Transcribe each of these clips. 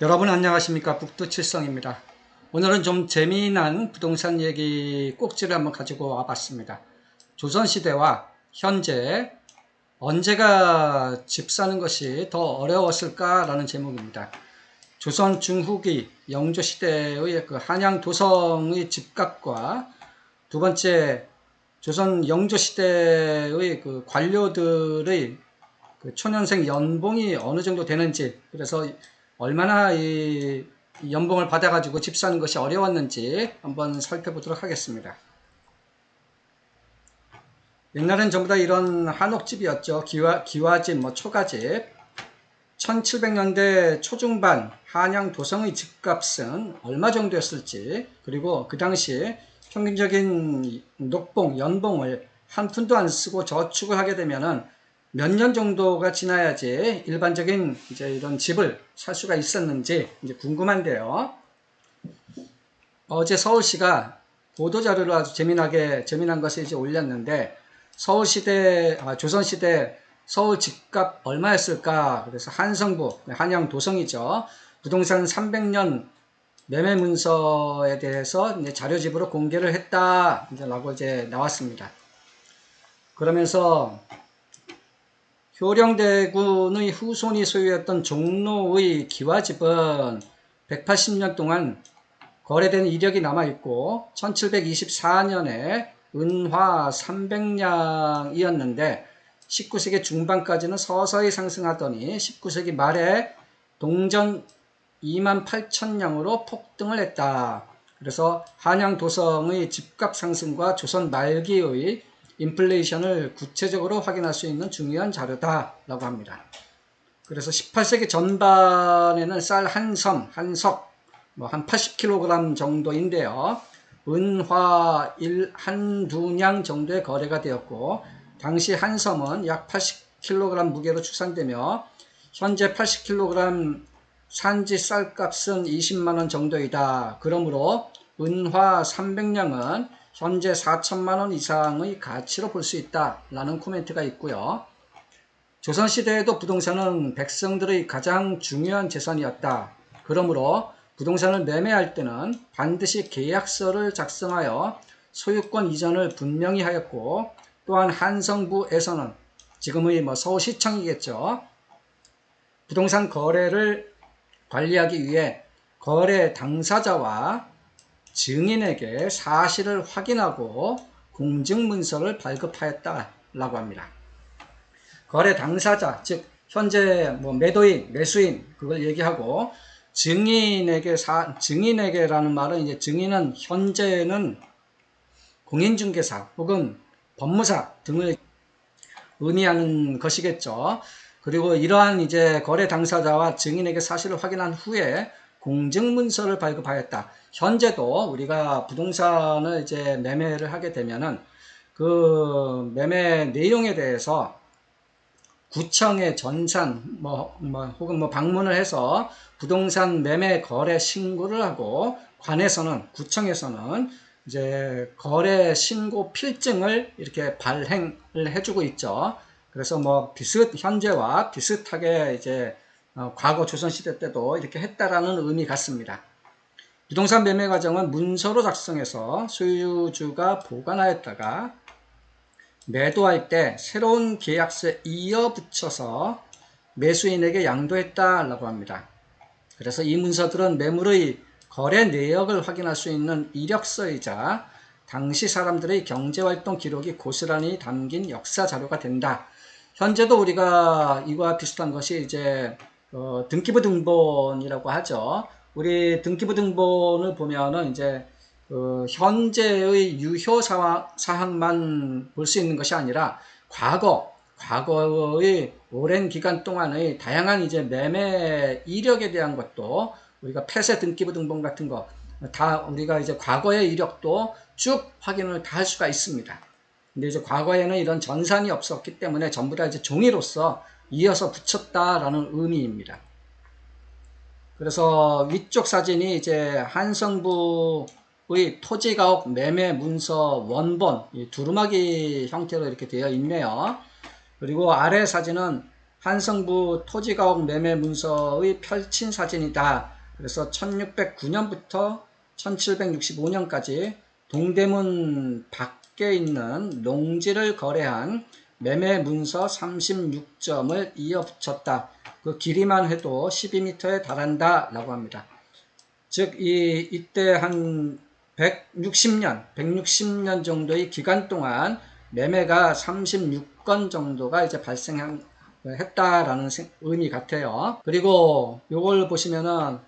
여러분 안녕하십니까. 북두칠성입니다. 오늘은 좀 재미난 부동산 얘기 꼭지를 한번 가지고 와봤습니다. 조선시대와 현재 언제가 집 사는 것이 더 어려웠을까라는 제목입니다. 조선 중후기 영조시대의 그 한양 도성의 집값과 두 번째 조선 영조시대의 그 관료들의 그 초년생 연봉이 어느 정도 되는지, 그래서 얼마나 이 연봉을 받아가지고 집 사는 것이 어려웠는지 한번 살펴보도록 하겠습니다. 옛날엔 전부 다 이런 한옥집이었죠. 기와집, 초가집. 1700년대 초중반 한양 도성의 집값은 얼마 정도였을지, 그리고 그 당시 평균적인 녹봉, 연봉을 한 푼도 안 쓰고 저축을 하게 되면은 몇 년 정도가 지나야지 일반적인 이제 이런 집을 살 수가 있었는지 이제 궁금한데요. 어제 서울시가 보도자료를 아주 재미난 것을 이제 올렸는데, 조선시대 서울 집값 얼마였을까? 그래서 한성부, 한양 도성이죠. 부동산 300년 매매 문서에 대해서 이제 자료집으로 공개를 했다라고 이제 나왔습니다. 그러면서 효령대군의 후손이 소유했던 종로의 기와집은 180년 동안 거래된 이력이 남아있고 1724년에 은화 300냥이었는데 19세기 중반까지는 서서히 상승하더니 19세기 말에 동전 28,000냥으로 폭등을 했다. 그래서 한양 도성의 집값 상승과 조선 말기의 인플레이션을 구체적으로 확인할 수 있는 중요한 자료다라고 합니다. 그래서 18세기 전반에는 쌀 한 석, 한 80kg 정도인데요. 은화 한두 냥 정도의 거래가 되었고, 당시 한 섬은 약 80kg 무게로 추산되며, 현재 80kg 산지 쌀값은 20만원 정도이다. 그러므로 은화 300냥은 현재 4천만원 이상의 가치로 볼 수 있다라는 코멘트가 있고요. 조선시대에도 부동산은 백성들의 가장 중요한 재산이었다. 그러므로 부동산을 매매할 때는 반드시 계약서를 작성하여 소유권 이전을 분명히 하였고, 또한 한성부에서는 지금의 서울시청이겠죠. 부동산 거래를 관리하기 위해 거래 당사자와 증인에게 사실을 확인하고 공증문서를 발급하였다라고 합니다. 거래 당사자, 즉 현재 매도인, 매수인 그걸 얘기하고, 증인에게라는 말은 이제 증인은 현재는 공인중개사 혹은 법무사 등을 의미하는 것이겠죠. 그리고 이러한 이제 거래 당사자와 증인에게 사실을 확인한 후에 공증문서를 발급하였다. 현재도 우리가 부동산을 이제 매매를 하게 되면은 그 매매 내용에 대해서 구청에 전산 혹은 방문을 해서 부동산 매매 거래 신고를 하고, 구청에서는 이제 거래 신고 필증을 이렇게 발행을 해주고 있죠. 그래서 현재와 비슷하게 이제 과거 조선시대 때도 이렇게 했다라는 의미 같습니다. 부동산 매매 과정은 문서로 작성해서 소유주가 보관하였다가 매도할 때 새로운 계약서에 이어붙여서 매수인에게 양도했다라고 합니다. 그래서 이 문서들은 매물의 거래 내역을 확인할 수 있는 이력서이자 당시 사람들의 경제활동 기록이 고스란히 담긴 역사 자료가 된다. 현재도 우리가 이와 비슷한 것이 이제 등기부 등본이라고 하죠. 우리 등기부 등본을 보면은 이제 현재의 유효 사항만 볼 수 있는 것이 아니라 과거의 오랜 기간 동안의 다양한 이제 매매 이력에 대한 것도, 우리가 폐쇄 등기부 등본 같은 거 다 우리가 이제 과거의 이력도 쭉 확인을 다 할 수가 있습니다. 근데 이제 과거에는 이런 전산이 없었기 때문에 전부 다 이제 종이로서 이어서 붙였다라는 의미입니다. 그래서 위쪽 사진이 이제 한성부의 토지가옥 매매 문서 원본, 두루마기 형태로 이렇게 되어 있네요. 그리고 아래 사진은 한성부 토지가옥 매매 문서의 펼친 사진이다. 그래서 1609년부터 1765년까지 동대문 밖에 있는 농지를 거래한 매매 문서 36점을 이어붙였다. 그 길이만 해도 12m에 달한다 라고 합니다. 즉 이때 한 160년 정도의 기간 동안 매매가 36건 정도가 이제 발생했다라는 의미 같아요. 그리고 요걸 보시면은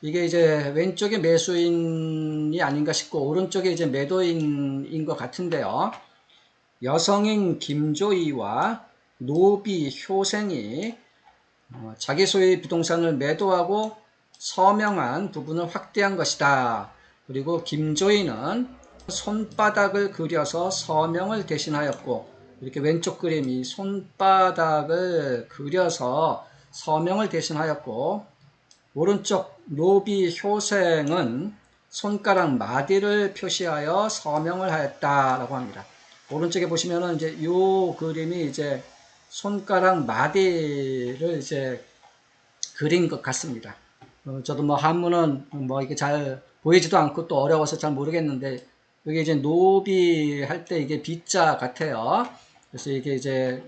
이게 이제 왼쪽에 매수인이 아닌가 싶고 오른쪽에 이제 매도인인 것 같은데요. 여성인 김조이와 노비 효생이 자기 소유의 부동산을 매도하고 서명한 부분을 확대한 것이다. 그리고 김조이는 손바닥을 그려서 서명을 대신하였고, 이렇게 왼쪽 그림이 손바닥을 그려서 서명을 대신하였고, 오른쪽 노비 효생은 손가락 마디를 표시하여 서명을 하였다라고 합니다. 오른쪽에 보시면은 이제 요 그림이 이제 손가락 마디를 이제 그린 것 같습니다. 저도 뭐 한문은 뭐 이게 잘 보이지도 않고 또 어려워서 잘 모르겠는데, 여기 이제 노비 할 때 이게 비자 같아요. 그래서 이게 이제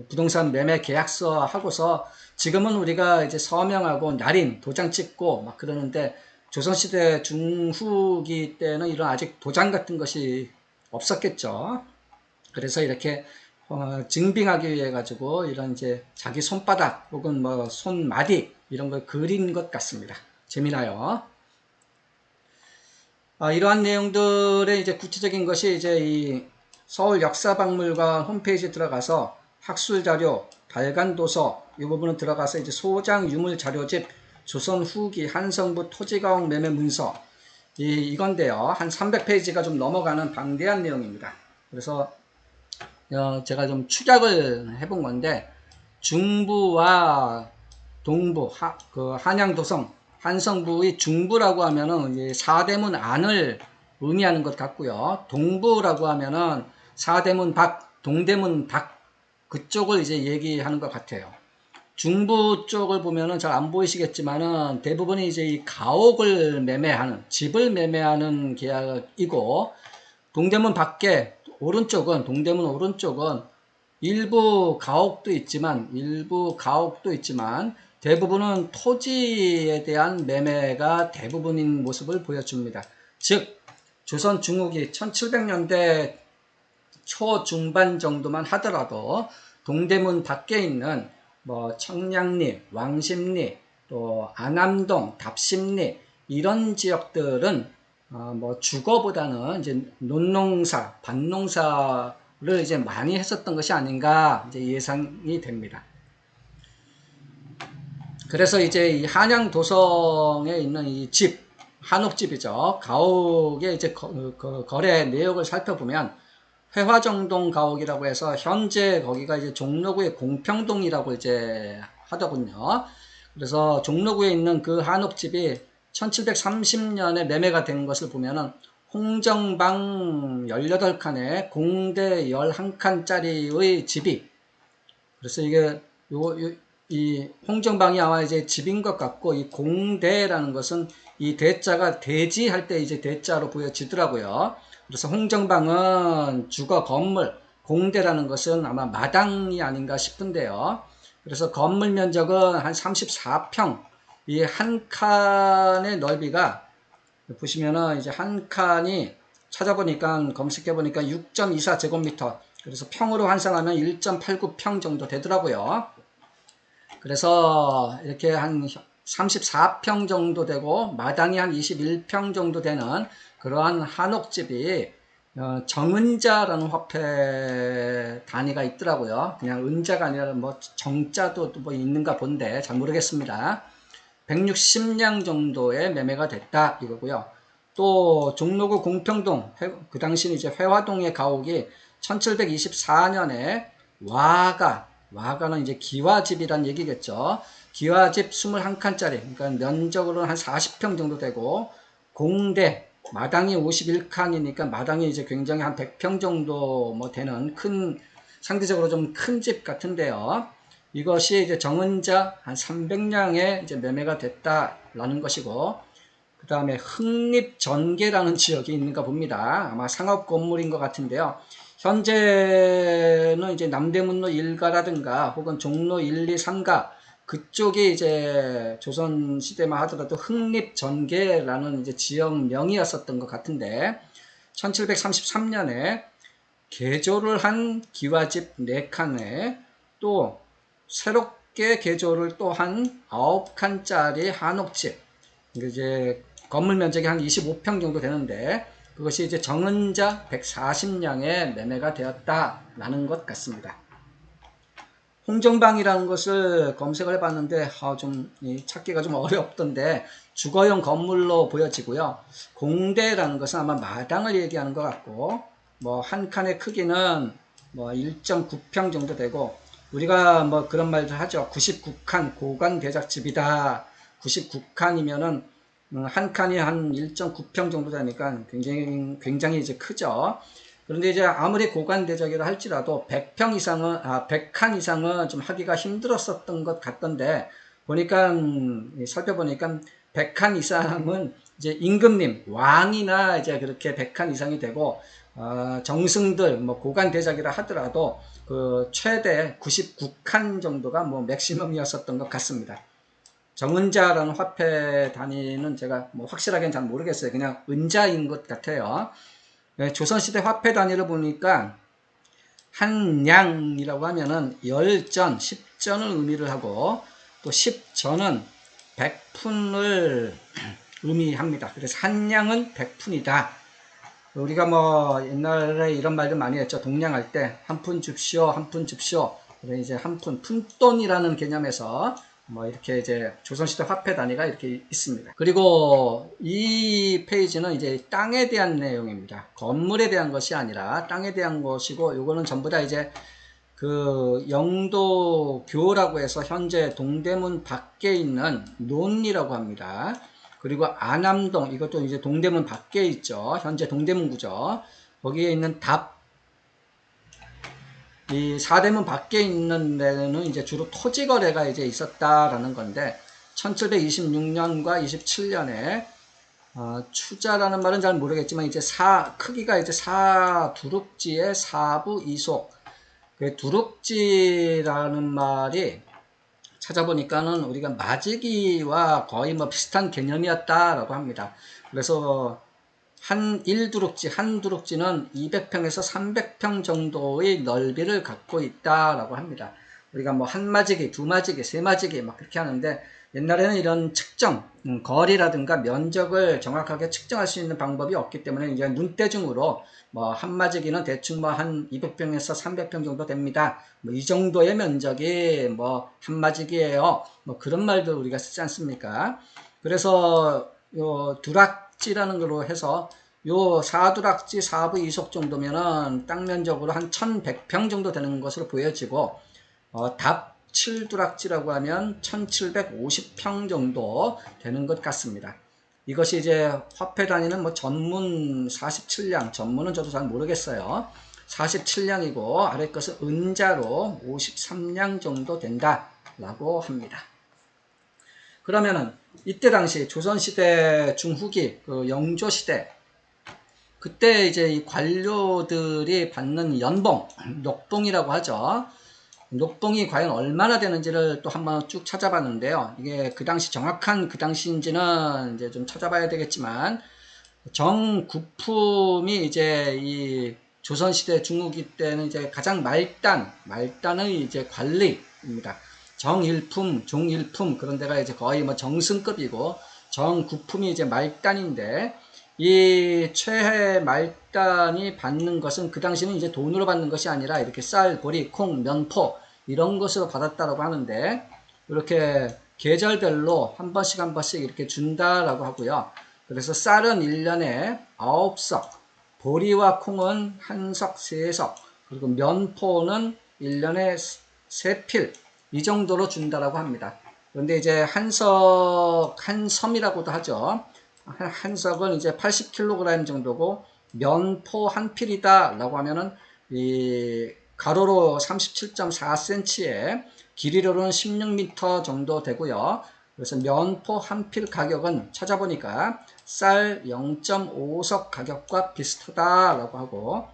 부동산 매매 계약서 하고서 지금은 우리가 이제 서명하고 날인 도장 찍고 막 그러는데, 조선시대 중후기 때는 이런 아직 도장 같은 것이 없었겠죠. 그래서 이렇게 증빙하기 위해 가지고 이런 이제 자기 손바닥 혹은 뭐 손마디 이런 걸 그린 것 같습니다. 재미나요? 이러한 내용들의 이제 구체적인 것이 이제 이 서울 역사박물관 홈페이지에 들어가서 학술자료, 발간도서 이 부분은 들어가서 이제 소장 유물 자료집 조선 후기 한성부 토지가옥 매매 문서 이건데요. 한 300페이지가 좀 넘어가는 방대한 내용입니다. 그래서 제가 좀 축약을 해본 건데, 중부와 동부, 한양도성, 한성부의 중부라고 하면은 이제 사대문 안을 의미하는 것 같고요. 동부라고 하면은 사대문 밖, 동대문 밖 그쪽을 이제 얘기하는 것 같아요. 중부 쪽을 보면은 잘 안 보이시겠지만은 대부분이 이제 이 가옥을 매매하는, 집을 매매하는 계약이고, 동대문 밖에 동대문 오른쪽은 일부 가옥도 있지만 대부분은 토지에 대한 매매가 대부분인 모습을 보여줍니다. 즉 조선 중후기 1700년대 초중반 정도만 하더라도 동대문 밖에 있는 뭐 청량리, 왕십리, 또 안암동, 답십리 이런 지역들은 뭐 주거보다는 이제 논농사, 밭농사를 이제 많이 했었던 것이 아닌가 이제 예상이 됩니다. 그래서 이제 이 한양 도성에 있는 이 집, 한옥집이죠. 가옥의 이제 거래 내역을 살펴보면 회화정동 가옥이라고 해서 현재 거기가 이제 종로구의 공평동이라고 이제 하더군요. 그래서 종로구에 있는 그 한옥집이 1730년에 매매가 된 것을 보면은 홍정방 18칸에 공대 11칸짜리의 집이, 그래서 이게 이 홍정방이 아마 이제 집인 것 같고, 이 공대라는 것은 이 대자가 대지할 때 이제 대자로 보여지더라고요. 그래서 홍정방은 주거 건물, 공대라는 것은 아마 마당이 아닌가 싶은데요. 그래서 건물 면적은 한 34평, 이 한 칸의 넓이가 보시면은 이제 한 칸이 찾아보니까 검색해보니까 6.24제곱미터, 그래서 평으로 환산하면 1.89평 정도 되더라고요. 그래서 이렇게 한 34평 정도 되고 마당이 한 21평 정도 되는 그러한 한옥집이 정은자라는 화폐 단위가 있더라고요. 그냥 은자가 아니라 뭐 정자도 뭐 있는가 본데 잘 모르겠습니다. 160량 정도의 매매가 됐다 이거고요. 또 종로구 공평동, 그 당시는 이제 회화동의 가옥이 1724년에 와가는 이제 기와집이란 얘기겠죠. 기와집 21칸짜리, 그러니까 면적으로는 한 40평 정도 되고, 공대, 마당이 51칸이니까 마당이 이제 굉장히 한 100평 정도 뭐 되는 상대적으로 좀 큰 집 같은데요. 이것이 이제 정은자 한 300량에 이제 매매가 됐다라는 것이고, 그 다음에 흥립전계라는 지역이 있는가 봅니다. 아마 상업 건물인 것 같은데요. 현재는 이제 남대문로 1가라든가 혹은 종로 1, 2, 3가 그쪽이 이제 조선시대만 하더라도 흥립전계라는 이제 지역명이었었던 것 같은데, 1733년에 개조를 한 기와집 4칸에 또 새롭게 개조를 또 한 9칸짜리 한옥집, 이제 건물 면적이 한 25평 정도 되는데, 그것이 이제 정은자 140량에 매매가 되었다라는 것 같습니다. 홍정방이라는 것을 검색을 해봤는데 좀 찾기가 좀 어렵던데 주거용 건물로 보여지고요. 공대라는 것은 아마 마당을 얘기하는 것 같고, 뭐 한 칸의 크기는 뭐 1.9평 정도 되고, 우리가 뭐 그런 말들 하죠. 99칸 고관 대작집이다. 99칸이면은 한 칸이 한 1.9평 정도 되니까 굉장히 이제 크죠. 그런데 이제 아무리 고관 대작이라 할지라도 100평 이상은 100칸 이상은 좀 하기가 힘들었었던 것 같던데, 보니까 살펴보니까 100칸 이상은 이제 임금님 왕이나 이제 그렇게 100칸 이상이 되고, 정승들 뭐 고관 대작이라 하더라도 그 최대 99칸 정도가 뭐 맥시멈이었었던 것 같습니다. 정은자라는 화폐 단위는 제가 뭐 확실하게는 잘 모르겠어요. 그냥 은자인 것 같아요. 조선시대 화폐 단위를 보니까 한 냥이라고 하면은 10전, 10전을 의미를 하고, 또 10전은 100푼을 의미합니다. 그래서 한 냥은 100푼이다. 우리가 뭐 옛날에 이런 말들 많이 했죠. 동냥할 때 한 푼 줍시오, 한 푼 줍시오. 그래서 이제 한 푼, 푼돈이라는 개념에서 뭐 이렇게 이제 조선시대 화폐 단위가 이렇게 있습니다. 그리고 이 페이지는 이제 땅에 대한 내용입니다. 건물에 대한 것이 아니라 땅에 대한 것이고, 요거는 전부 다 이제 그 영도교라고 해서 현재 동대문 밖에 있는 논이라고 합니다. 그리고 안암동, 이것도 이제 동대문 밖에 있죠. 현재 동대문구죠. 거기에 있는 답, 이 사대문 밖에 있는 데는 이제 주로 토지 거래가 이제 있었다라는 건데, 1726년과 27년에 추자라는 말은 잘 모르겠지만 이제 크기가 이제 두룩지의 사부 이속, 그 두룩지라는 말이 찾아보니까는 우리가 마지기와 거의 뭐 비슷한 개념이었다라고 합니다. 그래서 한 두룩지는 200평에서 300평 정도의 넓이를 갖고 있다라고 합니다. 우리가 뭐 한 마지기, 두 마지기, 세 마지기 막 그렇게 하는데, 옛날에는 이런 측정, 거리라든가 면적을 정확하게 측정할 수 있는 방법이 없기 때문에 이제 눈대중으로 뭐 한 마지기는 대충 뭐 한 200평에서 300평 정도 됩니다. 뭐 이 정도의 면적이 뭐 한 마지기예요. 뭐 그런 말도 우리가 쓰지 않습니까? 그래서 요 두락지라는 걸로 해서 요 사두락지 사부 이속 정도면은 땅 면적으로 한 1100평 정도 되는 것으로 보여지고, 답 7두락지라고 하면 1750평 정도 되는 것 같습니다. 이것이 이제 화폐 단위는 뭐 전문 47량, 전문은 저도 잘 모르겠어요. 47량이고 아래 것은 은자로 53량 정도 된다라고 합니다. 그러면은 이때 당시 조선시대 중후기, 그 영조시대, 그때 이제 이 관료들이 받는 연봉, 녹봉이라고 하죠. 녹봉이 과연 얼마나 되는지를 또 한번 쭉 찾아봤는데요. 이게 그 당시 정확한 그 당시인지는 이제 좀 찾아봐야 되겠지만, 정구품이 이제 이 조선시대 중후기 때는 이제 가장 말단의 이제 관리입니다. 정일품, 종일품, 그런 데가 이제 거의 뭐 정승급이고, 정구품이 이제 말단인데, 이 최해 말단이 받는 것은 그 당시는 이제 돈으로 받는 것이 아니라 이렇게 쌀, 보리, 콩, 면포 이런 것으로 받았다라고 하는데, 이렇게 계절별로 한 번씩 이렇게 준다라고 하고요. 그래서 쌀은 1년에 9석, 보리와 콩은 1석, 3석, 그리고 면포는 1년에 3필, 이 정도로 준다라고 합니다. 그런데 이제 한 섬이라고도 하죠. 한 석은 이제 80kg 정도고, 면포 한 필이다 라고 하면은 이 가로로 37.4cm에 길이로는 16m 정도 되고요. 그래서 면포 한 필 가격은 찾아보니까 쌀 0.5석 가격과 비슷하다라고 하고,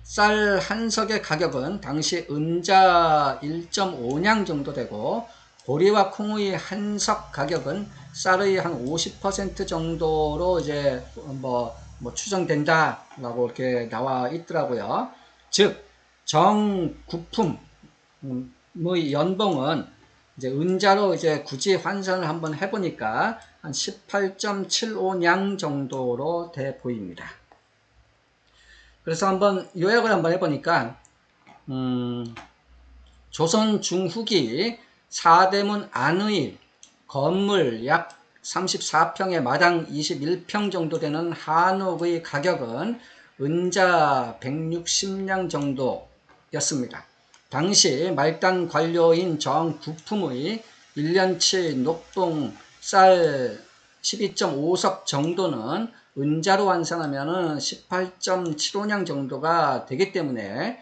쌀 한 석의 가격은 당시 은자 1.5냥 정도 되고, 보리와 콩의 한 석 가격은 쌀의 한 50% 정도로 이제 뭐 추정된다라고 이렇게 나와 있더라고요. 즉, 정구품의 연봉은 이제 은자로 이제 굳이 환산을 한번 해보니까 한 18.75냥 정도로 돼 보입니다. 그래서 한번 요약을 한번 해보니까, 조선 중후기 사대문 안의 건물 약 34평에 마당 21평 정도 되는 한옥의 가격은 은자 160냥 정도였습니다. 당시 말단 관료인 정구품의 1년치 녹봉 쌀 12.5석 정도는 은자로 환산하면 18.75냥 정도가 되기 때문에,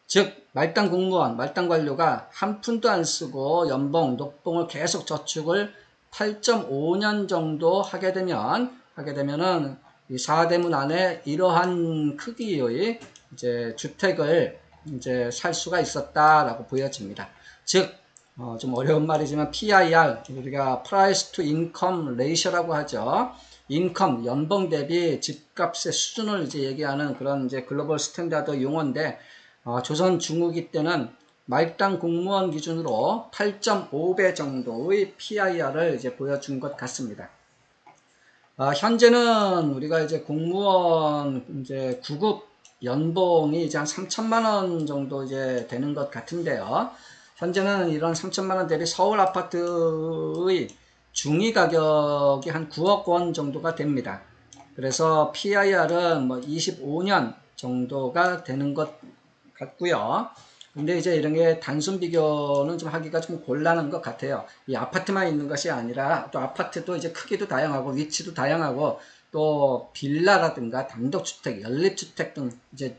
즉 말단 공무원, 말단 관료가 한 푼도 안 쓰고 연봉, 녹봉을 계속 저축을 8.5년 정도 하게 되면은 이 사대문 안에 이러한 크기의 이제 주택을 이제 살 수가 있었다라고 보여집니다. 즉, 좀 어려운 말이지만 PIR, 우리가 Price to Income Ratio라고 하죠. 인컴, 연봉 대비 집값의 수준을 이제 얘기하는 그런 이제 글로벌 스탠다드 용어인데, 조선 중후기 때는 말단 공무원 기준으로 8.5배 정도의 PIR을 이제 보여준 것 같습니다. 현재는 우리가 이제 공무원 이제 9급 연봉이 이제 한 3천만 원 정도 이제 되는 것 같은데요. 현재는 이런 3천만 원 대비 서울 아파트의 중위 가격이 한 9억 원 정도가 됩니다. 그래서 PIR은 뭐 25년 정도가 되는 것 같고요. 근데 이제 이런 게 단순 비교는 좀 하기가 좀 곤란한 것 같아요. 이 아파트만 있는 것이 아니라 또 아파트도 이제 크기도 다양하고 위치도 다양하고 또 빌라라든가 단독주택, 연립주택 등 이제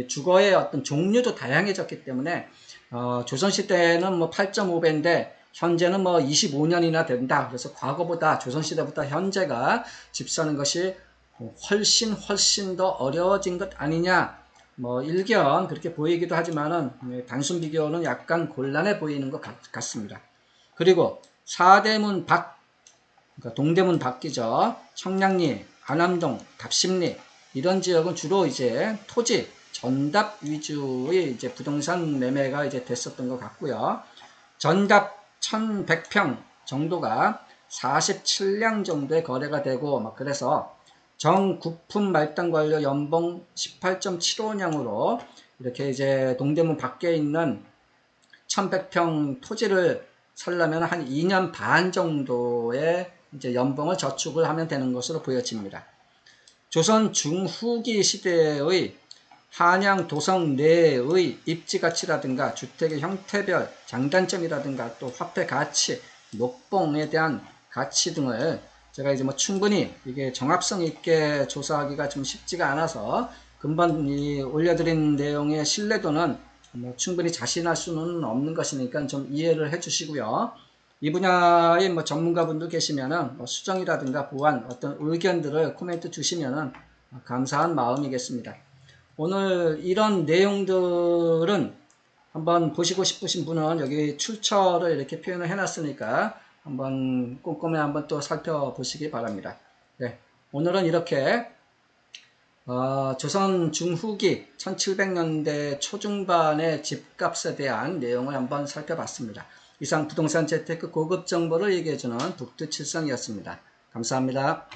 주거의 어떤 종류도 다양해졌기 때문에 조선시대는 뭐 8.5배인데 현재는 뭐 25년이나 된다. 그래서 과거보다 조선시대보다 현재가 집 사는 것이 훨씬 더 어려워진 것 아니냐. 뭐 일견 그렇게 보이기도 하지만은 단순 비교는 약간 곤란해 보이는 것 같습니다. 그리고 사대문 밖, 그러니까 동대문 밖이죠. 청량리, 안암동, 답심리 이런 지역은 주로 이제 토지 전답 위주의 이제 부동산 매매가 이제 됐었던 것 같고요. 전답 1100평 정도가 47냥 정도의 거래가 되고 막 그래서 정구품 말단 관료 연봉 18.75냥으로 이렇게 이제 동대문 밖에 있는 1100평 토지를 살려면 한 2년 반 정도의 이제 연봉을 저축을 하면 되는 것으로 보여집니다. 조선 중후기 시대의 한양 도성 내의 입지 가치라든가 주택의 형태별 장단점이라든가 또 화폐 가치, 녹봉에 대한 가치 등을 제가 이제 뭐 충분히 이게 정합성 있게 조사하기가 좀 쉽지가 않아서 금방 이 올려드린 내용의 신뢰도는 뭐 충분히 자신할 수는 없는 것이니까 좀 이해를 해 주시고요. 이 분야의 뭐 전문가분들 계시면은 뭐 수정이라든가 보완 어떤 의견들을 코멘트 주시면은 감사한 마음이겠습니다. 오늘 이런 내용들은 한번 보시고 싶으신 분은 여기 출처를 이렇게 표현을 해놨으니까 한번 꼼꼼히 한번 또 살펴보시기 바랍니다. 네, 오늘은 이렇게 조선 중후기 1700년대 초중반의 집값에 대한 내용을 한번 살펴봤습니다. 이상 부동산 재테크 고급 정보를 얘기해주는 북두칠성이었습니다. 감사합니다.